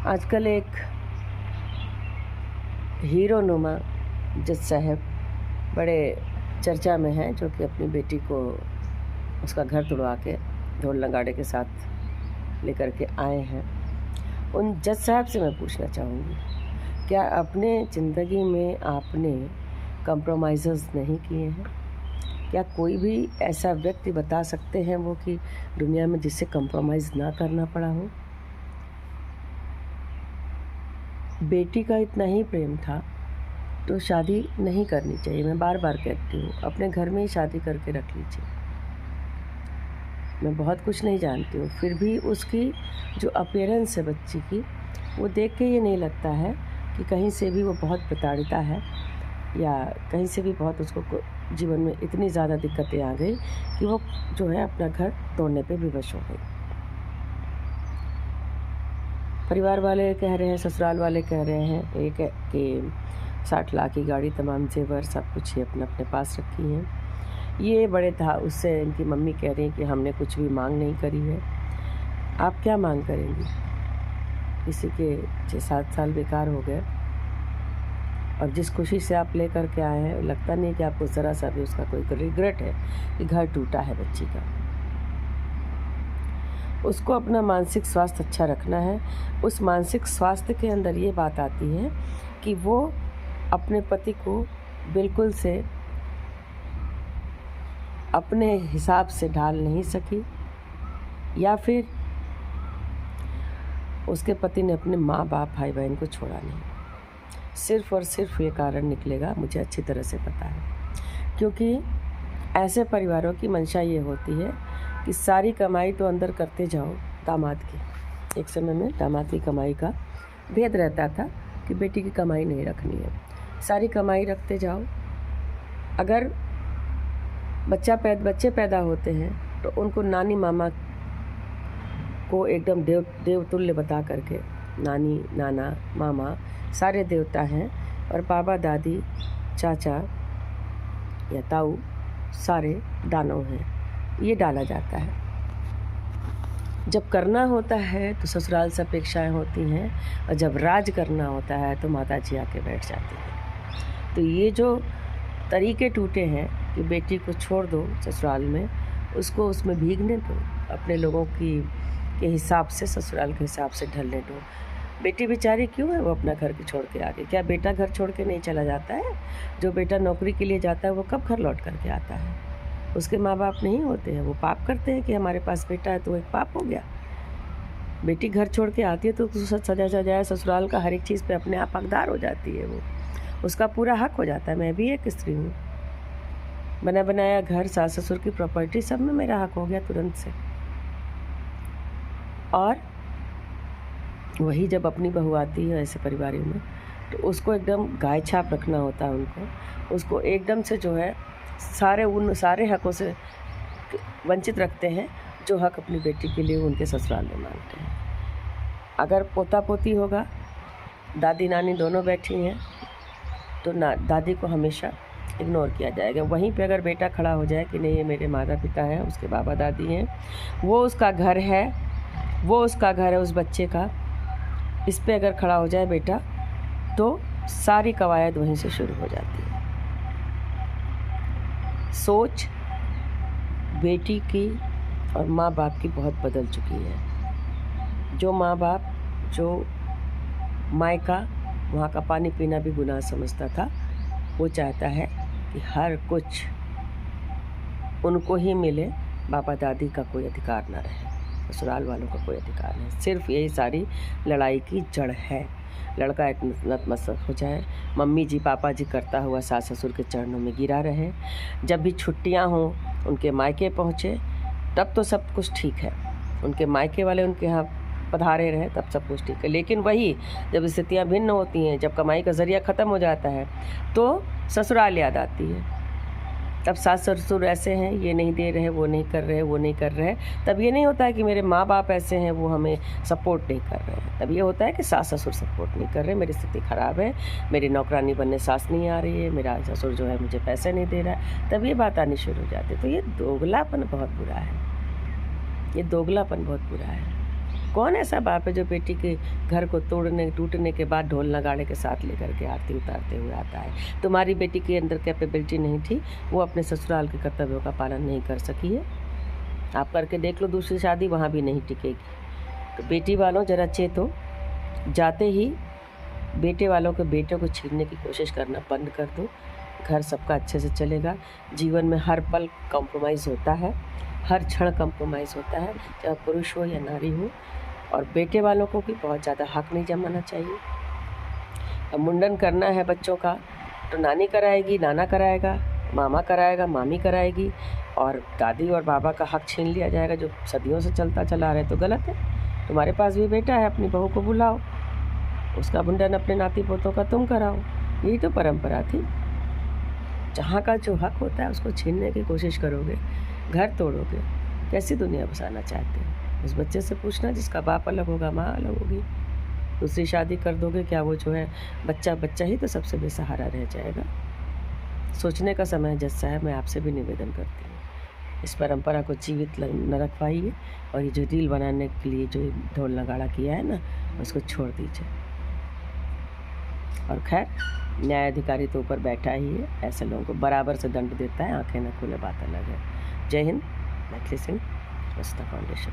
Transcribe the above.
आजकल एक हीरोनुमा जज साहब बड़े चर्चा में हैं, जो कि अपनी बेटी को उसका घर तुड़वा के ढोल नगाड़े के साथ लेकर के आए हैं। उन जज साहब से मैं पूछना चाहूँगी, क्या अपने ज़िंदगी में आपने कंप्रोमाइज़ेस नहीं किए हैं? क्या कोई भी ऐसा व्यक्ति बता सकते हैं वो कि दुनिया में जिससे कंप्रोमाइज़ ना करना पड़ा हो? बेटी का इतना ही प्रेम था तो शादी नहीं करनी चाहिए। मैं बार बार कहती हूँ, अपने घर में ही शादी करके रख लीजिए। मैं बहुत कुछ नहीं जानती हूँ, फिर भी उसकी जो अपीयरेंस है बच्ची की, वो देख के ये नहीं लगता है कि कहीं से भी वो बहुत प्रताड़िता है या कहीं से भी बहुत उसको जीवन में इतनी ज़्यादा दिक्कतें आ गई कि वो जो है अपना घर तोड़ने पे विवश हो गई। परिवार वाले कह रहे हैं, ससुराल वाले कह रहे हैं एक कि 60 लाख की गाड़ी, तमाम जेवर, सब कुछ ही अपने पास रखी हैं। ये बड़े था, उससे इनकी मम्मी कह रही हैं कि हमने कुछ भी मांग नहीं करी है। आप क्या मांग करेंगी? किसी के 6-7 साल बेकार हो गए और जिस खुशी से आप ले कर के आए हैं, लगता नहीं कि आपको ज़रा सा भी उसका कोई रिग्रेट है कि घर टूटा है बच्ची का। उसको अपना मानसिक स्वास्थ्य अच्छा रखना है। उस मानसिक स्वास्थ्य के अंदर ये बात आती है कि वो अपने पति को बिल्कुल से अपने हिसाब से ढाल नहीं सकी, या फिर उसके पति ने अपने माँ बाप भाई बहन को छोड़ा नहीं। सिर्फ़ और सिर्फ ये कारण निकलेगा, मुझे अच्छी तरह से पता है, क्योंकि ऐसे परिवारों की मंशा ये होती है कि सारी कमाई तो अंदर करते जाओ दामाद की। एक समय में दामाद की कमाई का भेद रहता था कि बेटी की कमाई नहीं रखनी है, सारी कमाई रखते जाओ। अगर बच्चे पैदा होते हैं तो उनको नानी मामा को एकदम देवतुल्य बता करके, नानी नाना मामा सारे देवता हैं और बाबा दादी चाचा या ताऊ सारे दानव हैं, ये डाला जाता है। जब करना होता है तो ससुराल से अपेक्षाएँ होती हैं, और जब राज करना होता है तो माता जी आके बैठ जाती हैं। तो ये जो तरीके टूटे हैं कि बेटी को छोड़ दो ससुराल में, उसको उसमें भीगने दो, अपने लोगों के हिसाब से, ससुराल के हिसाब से ढलने दो। बेटी बेचारी क्यों है वो अपना घर के छोड़ के आ गई? क्या बेटा घर छोड़ के नहीं चला जाता है? जो बेटा नौकरी के लिए जाता है वो कब घर लौट कर के आता है? उसके माँ बाप नहीं होते हैं, वो पाप करते हैं कि हमारे पास बेटा है, तो एक पाप हो गया। बेटी घर छोड़ के आती है तो सजाया ससुराल का हर एक चीज़ पे अपने आप हकदार हो जाती है, वो उसका पूरा हक हो जाता है। मैं भी एक स्त्री हूँ, बना बनाया घर, सास ससुर की प्रॉपर्टी, सब में मेरा हक हो गया तुरंत से। और वही जब अपनी बहू आती है ऐसे परिवारों में, तो उसको एकदम गाय छाप रखना होता है उसको एकदम से जो है उन सारे हकों से वंचित रखते हैं जो हक अपनी बेटी के लिए उनके ससुराल में मांगते हैं। अगर पोता पोती होगा, दादी नानी दोनों बैठी हैं, तो ना दादी को हमेशा इग्नोर किया जाएगा। वहीं पे अगर बेटा खड़ा हो जाए कि नहीं, ये मेरे माता पिता हैं, उसके बाबा दादी हैं, वो उसका घर है उस बच्चे का, इस पे अगर खड़ा हो जाए बेटा, तो सारी कवायद वहीं से शुरू हो जाती है। सोच बेटी की और माँ बाप की बहुत बदल चुकी है। जो माँ बाप, जो मायका, वहाँ का पानी पीना भी गुनाह समझता था, वो चाहता है कि हर कुछ उनको ही मिले, बाबा दादी का कोई अधिकार ना रहे, ससुराल वालों का कोई अधिकार नहीं। सिर्फ यही सारी लड़ाई की जड़ है। लड़का एक नतमस्तक हो जाए, मम्मी जी पापा जी करता हुआ सास ससुर के चरणों में गिरा रहे। जब भी छुट्टियां हों, उनके मायके पहुँचे, तब तो सब कुछ ठीक है, उनके मायके वाले उनके यहाँ पधारे रहे, तब सब कुछ ठीक है। लेकिन वही जब स्थितियाँ भिन्न होती हैं, जब कमाई का ज़रिया ख़त्म हो जाता है, तो ससुराल याद आती है। तब सास ससुर ऐसे हैं, ये नहीं दे रहे, वो नहीं कर रहे। तब ये नहीं होता है कि मेरे माँ बाप ऐसे हैं, वो हमें सपोर्ट नहीं कर रहे हैं। तब ये होता है कि सास ससुर सपोर्ट नहीं कर रहे, मेरी स्थिति ख़राब है, मेरी नौकरानी बनने सास नहीं आ रही है, मेरा ससुर जो है मुझे पैसे नहीं दे रहा है। तब ये बात आनी शुरू हो जाती है। तो ये दोगलापन बहुत बुरा है, ये दोगलापन बहुत बुरा है। कौन ऐसा बाप है जो बेटी के घर को टूटने के बाद ढोल नगाड़े के साथ लेकर के आरती उतारते हुए आता है? तुम्हारी बेटी के अंदर कैपेबिलिटी नहीं थी, वो अपने ससुराल के कर्तव्यों का पालन नहीं कर सकी है। आप करके देख लो दूसरी शादी, वहाँ भी नहीं टिकेगी। तो बेटी वालों जरा चेतो, जाते ही बेटे वालों के बेटों को छीनने की कोशिश करना बंद कर दो। घर सबका अच्छे से चलेगा। जीवन में हर पल कॉम्प्रोमाइज़ होता है, हर क्षण कॉम्प्रोमाइज़ होता है, चाहे पुरुष हो या नारी हो। और बेटे वालों को भी बहुत ज़्यादा हक नहीं जमाना चाहिए। अब मुंडन करना है बच्चों का तो नानी कराएगी, नाना कराएगा, मामा कराएगा, मामी कराएगी, और दादी और बाबा का हक छीन लिया जाएगा जो सदियों से चलता चला रहा है। तो गलत है। तुम्हारे पास भी बेटा है, अपनी बहू को बुलाओ, उसका मुंडन अपने नाती पोतों का तुम कराओ। यही तो परंपरा थी। जहाँ का जो हक होता है उसको छीनने की कोशिश करोगे, घर तोड़ोगे, कैसी दुनिया बसाना चाहते हो? उस बच्चे से पूछना जिसका बाप अलग होगा, माँ अलग होगी। दूसरी शादी कर दोगे, क्या वो जो है बच्चा ही तो सबसे बेसहारा रह जाएगा? सोचने का समय जज साहब, मैं आपसे भी निवेदन करती हूँ, इस परंपरा को जीवित न रखवाइए, और ये जो रील बनाने के लिए जो ढोल नगाड़ा किया है ना, उसको छोड़ दीजिए। और खैर, न्याय अधिकारी तो ऊपर बैठा ही है, ऐसे लोगों को बराबर से दंड देता है। आंखें न खोले बात अलग है। जय हिंद। मैथिली सिंह, स्वच्छता फाउंडेशन।